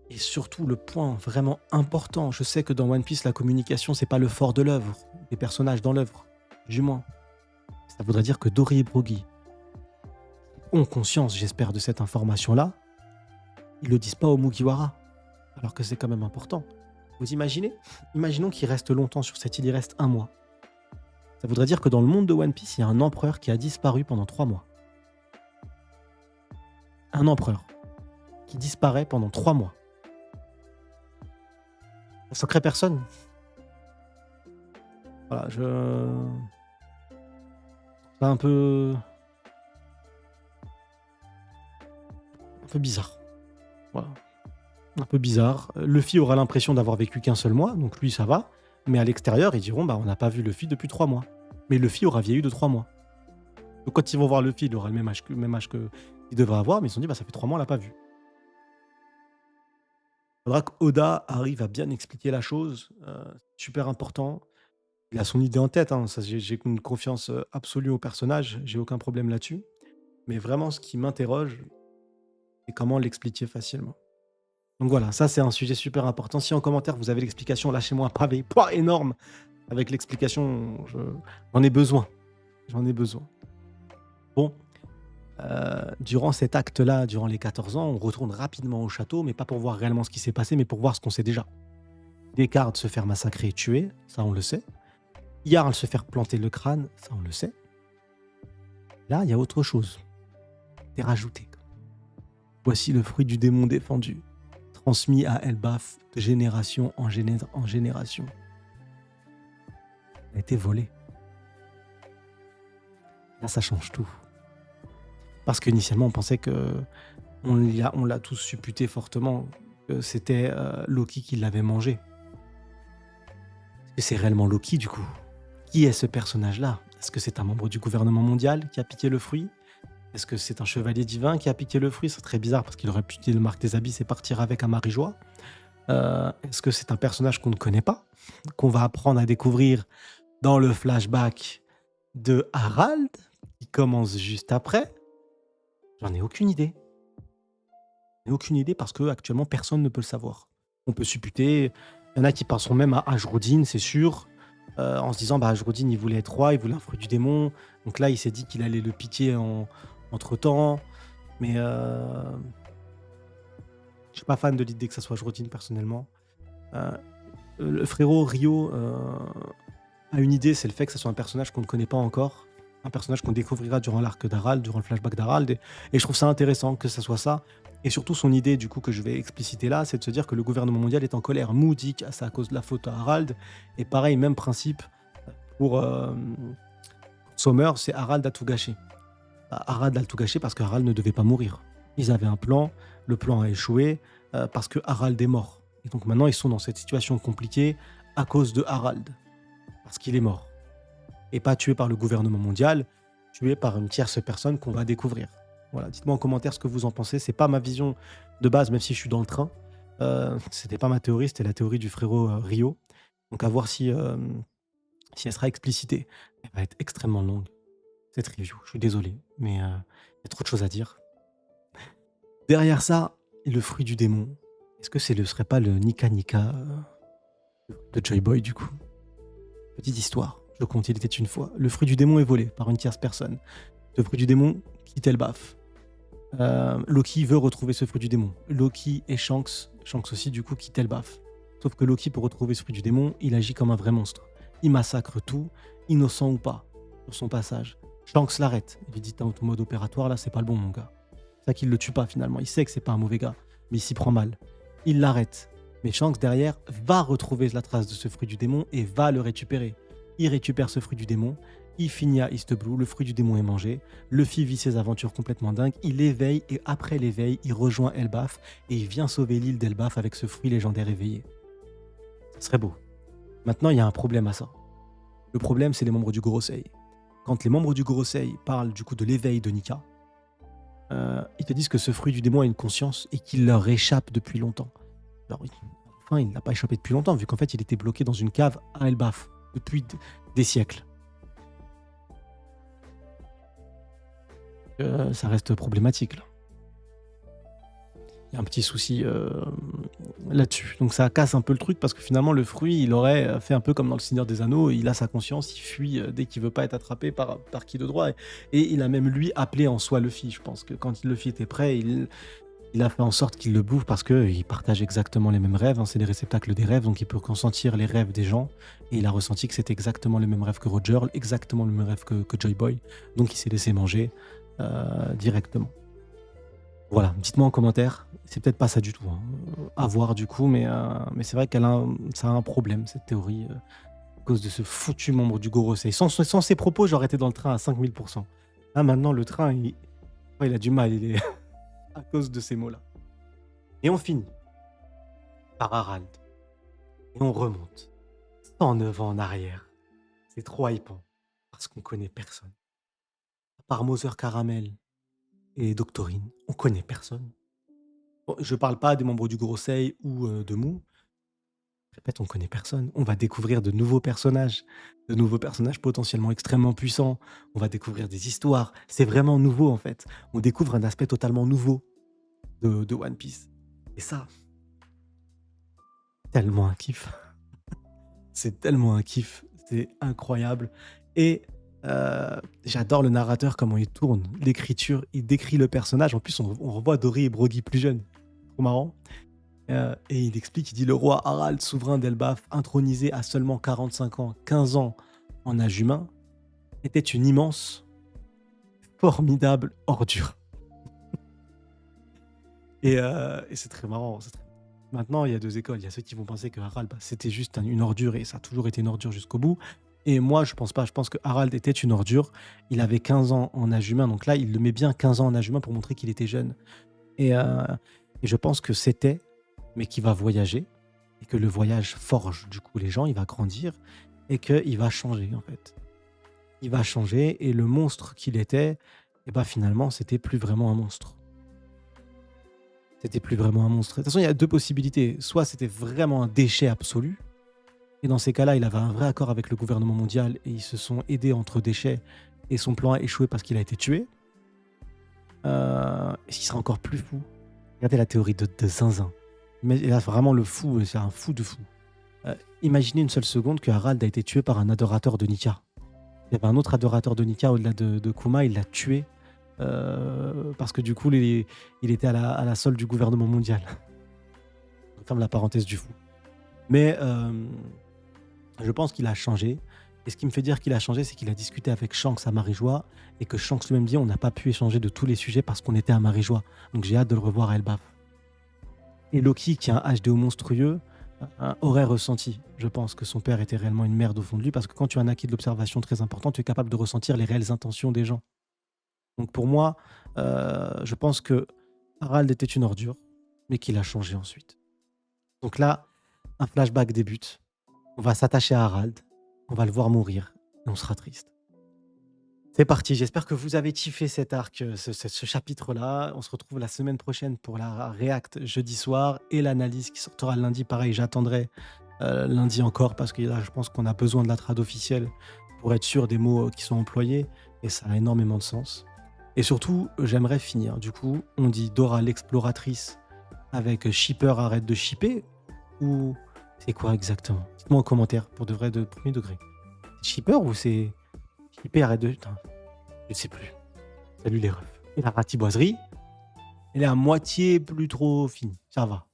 Et surtout, le point vraiment important, je sais que dans One Piece, la communication, c'est pas le fort de l'œuvre, des personnages dans l'œuvre, du moins. Ça voudrait dire que Dory et Broggy ont conscience, j'espère, de cette information-là. Ils le disent pas au Mugiwara, alors que c'est quand même important. Vous imaginez? Imaginons qu'il reste longtemps sur cette île, il reste un mois. Ça voudrait dire que dans le monde de One Piece, il y a un empereur qui a disparu pendant 3 mois. Un empereur qui disparaît pendant 3 mois. Ça choquerait personne. Voilà, c'est un peu bizarre. Voilà. Un peu bizarre. Luffy aura l'impression d'avoir vécu qu'un seul mois, donc lui ça va. Mais à l'extérieur, ils diront bah on n'a pas vu Luffy depuis 3 mois. Mais Luffy aura vieilli de 3 mois. Donc quand ils vont voir Luffy, il aura le même âge que il devrait avoir, mais ils se sont dit bah ça fait 3 mois, on l'a pas vu. Il faudra qu'Oda arrive à bien expliquer la chose. Super important. Il a son idée en tête, hein, ça, j'ai une confiance absolue au personnage, j'ai aucun problème là-dessus. Mais vraiment, ce qui m'interroge, c'est comment l'expliquer facilement. Donc voilà, ça c'est un sujet super important. Si en commentaire vous avez l'explication, lâchez-moi un pavé pouah, énorme avec l'explication. J'en ai besoin. J'en ai besoin. Bon, durant cet acte-là, durant les 14 ans, on retourne rapidement au château, mais pas pour voir réellement ce qui s'est passé, mais pour voir ce qu'on sait déjà. Descartes se faire massacrer et tuer, ça on le sait. Jarl se faire planter le crâne, ça on le sait. Là, il y a autre chose. C'est rajouté. Voici le fruit du démon défendu, transmis à Elbaf de génération en génération. Il a été volé. Là, ça change tout. Parce qu'initialement, on pensait que on l'a tous supputé fortement que c'était Loki qui l'avait mangé. Est-ce que c'est réellement Loki du coup? Qui est ce personnage-là? Est-ce que c'est un membre du gouvernement mondial qui a piqué le fruit? Est-ce que c'est un chevalier divin qui a piqué le fruit? C'est très bizarre parce qu'il aurait pu utiliser le marque des abysses et partir avec un Marie-Joie. Est-ce que c'est un personnage qu'on ne connaît pas, qu'on va apprendre à découvrir dans le flashback de Harald, qui commence juste après? J'en ai aucune idée. J'en ai aucune idée parce que actuellement personne ne peut le savoir. On peut supputer, il y en a qui penseront même à Ajrodin, c'est sûr, en se disant bah Ajrodin il voulait être roi, il voulait un fruit du démon, donc là il s'est dit qu'il allait le piquer entre temps, mais je suis pas fan de l'idée que ça soit Ajrodin personnellement. Euh, le frérot Rio a une idée, c'est le fait que ça soit un personnage qu'on ne connaît pas encore, un personnage qu'on découvrira durant l'arc d'Harald, durant le flashback d'Harald, et je trouve ça intéressant que ça soit ça. Et surtout son idée, du coup, que je vais expliciter là, c'est de se dire que le gouvernement mondial est en colère. Mou dit que c'est à cause de la faute à Harald, et pareil, même principe pour Sommer, c'est Harald a tout gâché. Harald a tout gâché parce que Harald ne devait pas mourir. Ils avaient un plan, le plan a échoué parce que Harald est mort. Et donc maintenant, ils sont dans cette situation compliquée à cause de Harald, parce qu'il est mort. Et pas tué par le gouvernement mondial, tué par une tierce personne qu'on va découvrir. Voilà, dites-moi en commentaire ce que vous en pensez. C'est pas ma vision de base, même si je suis dans le train. C'était pas ma théorie, c'était la théorie du frérot Rio. Donc à voir si elle sera explicitée. Elle va être extrêmement longue, cette review. Je suis désolé, mais il y a trop de choses à dire. Derrière ça, le fruit du démon. Est-ce que ce serait pas le Nika Nika de Joy Boy du coup? Petite histoire, je compte, il était une fois. Le fruit du démon est volé par une tierce personne. Le fruit du démon quitte Elbaf. Loki veut retrouver ce fruit du démon. Loki et Shanks aussi du coup quittent Elbaf. Sauf que Loki, pour retrouver ce fruit du démon, il agit comme un vrai monstre. Il massacre tout, innocent ou pas, sur son passage. Shanks l'arrête. Il lui dit t'es en mode opératoire là, c'est pas le bon mon gars. C'est ça qu'il le tue pas finalement. Il sait que c'est pas un mauvais gars, mais il s'y prend mal. Il l'arrête. Mais Shanks derrière va retrouver la trace de ce fruit du démon et va le récupérer. Il récupère ce fruit du démon. Il finit à East Blue, le fruit du démon est mangé, Luffy vit ses aventures complètement dingues, il éveille et après l'éveil, il rejoint Elbaf et il vient sauver l'île d'Elbaf avec ce fruit légendaire éveillé. Ce serait beau. Maintenant, il y a un problème à ça. Le problème, c'est les membres du Gorosei. Quand les membres du Gorosei parlent du coup de l'éveil de Nika, ils te disent que ce fruit du démon a une conscience et qu'il leur échappe depuis longtemps. Alors, enfin, il n'a pas échappé depuis longtemps, vu qu'en fait, il était bloqué dans une cave à Elbaf depuis des siècles. Ça reste problématique là. Il y a un petit souci là-dessus. Donc ça casse un peu le truc parce que finalement le fruit il aurait fait un peu comme dans le Seigneur des Anneaux, il a sa conscience, il fuit dès qu'il veut pas être attrapé par qui de droit et il a même lui appelé en soi Luffy. Je pense que quand Luffy était prêt, il a fait en sorte qu'il le bouffe parce qu'il partage exactement les mêmes rêves, hein, c'est les réceptacles des rêves, donc il peut ressentir les rêves des gens, et il a ressenti que c'était exactement les mêmes rêves que Roger, exactement le même rêve que Joy Boy, donc il s'est laissé manger directement. Voilà, dites-moi en commentaire, c'est peut-être pas ça du tout, hein, à voir du coup, mais c'est vrai ça a un problème, cette théorie, à cause de ce foutu membre du Gorosei. Sans ses propos, j'aurais été dans le train à 5000%. Là maintenant, le train, il a du mal, il est à cause de ces mots-là. Et on finit par Harald. Et on remonte 109 ans en arrière. C'est trop hypant, parce qu'on connaît personne. À part Mother Caramel et Doctorine, on connaît personne. Bon, je parle pas des membres du Gorosei ou de Mou. Je répète, on connaît personne. On va découvrir de nouveaux personnages potentiellement extrêmement puissants. On va découvrir des histoires. C'est vraiment nouveau en fait. On découvre un aspect totalement nouveau de One Piece. Et ça, tellement un kiff. C'est tellement un kiff. C'est incroyable. Et j'adore le narrateur, comment il tourne. L'écriture, il décrit le personnage. En plus, on revoit Dory et Broggy plus jeunes. Trop marrant. Et il explique, il dit: le roi Harald, souverain d'Elbaf, intronisé à seulement 45 ans, 15 ans en âge humain, était une immense, formidable ordure. Et c'est très marrant. Maintenant, il y a deux écoles. Il y a ceux qui vont penser que Harald, bah, c'était juste une ordure et ça a toujours été une ordure jusqu'au bout. Et moi, je pense pas. Je pense que Harald était une ordure. Il avait 15 ans en âge humain. Donc là, il le met bien 15 ans en âge humain pour montrer qu'il était jeune. Et, euh, et je pense que c'était, mais qu'il va voyager. Et que le voyage forge du coup les gens. Il va grandir. Et qu'il va changer, en fait. Il va changer. Et le monstre qu'il était, et bah, finalement, c'était plus vraiment un monstre. C'était plus vraiment un monstre. De toute façon, il y a deux possibilités. Soit c'était vraiment un déchet absolu, et dans ces cas-là, il avait un vrai accord avec le gouvernement mondial et ils se sont aidés entre déchets et son plan a échoué parce qu'il a été tué. Et ce qui serait encore plus fou, regardez la théorie de Zinzin. Mais là, vraiment le fou, c'est un fou de fou. Imaginez une seule seconde que Harald a été tué par un adorateur de Nika. Il y avait un autre adorateur de Nika au-delà de Kuma, il l'a tué parce que du coup, il était à la solde du gouvernement mondial. On ferme la parenthèse du fou. Mais je pense qu'il a changé. Et ce qui me fait dire qu'il a changé, c'est qu'il a discuté avec Shanks à Marie-Joie et que Shanks lui-même dit on n'a pas pu échanger de tous les sujets parce qu'on était à Marie-Joie. Donc j'ai hâte de le revoir à Elbaf. Et Loki, qui a un HDO monstrueux, aurait ressenti, je pense, que son père était réellement une merde au fond de lui parce que quand tu as un acquis de l'observation très important, tu es capable de ressentir les réelles intentions des gens. Donc pour moi, je pense que Harald était une ordure, mais qu'il a changé ensuite. Donc là, un flashback débute. On va s'attacher à Harald, on va le voir mourir, et on sera triste. C'est parti, j'espère que vous avez kiffé cet arc, ce chapitre-là. On se retrouve la semaine prochaine pour la React jeudi soir et l'analyse qui sortira lundi. Pareil, j'attendrai lundi encore parce que là, je pense qu'on a besoin de la trad officielle pour être sûr des mots qui sont employés et ça a énormément de sens. Et surtout, j'aimerais finir. Du coup, on dit Dora l'exploratrice avec Shipper arrête de shipper ou c'est quoi exactement? Dites-moi en commentaire pour de vrai de premier degré. C'est Shipper ou c'est Shipper arrête de... Putain, je sais plus. Salut les refs. Et la ratiboiserie, elle est à moitié plus trop finie. Ça va.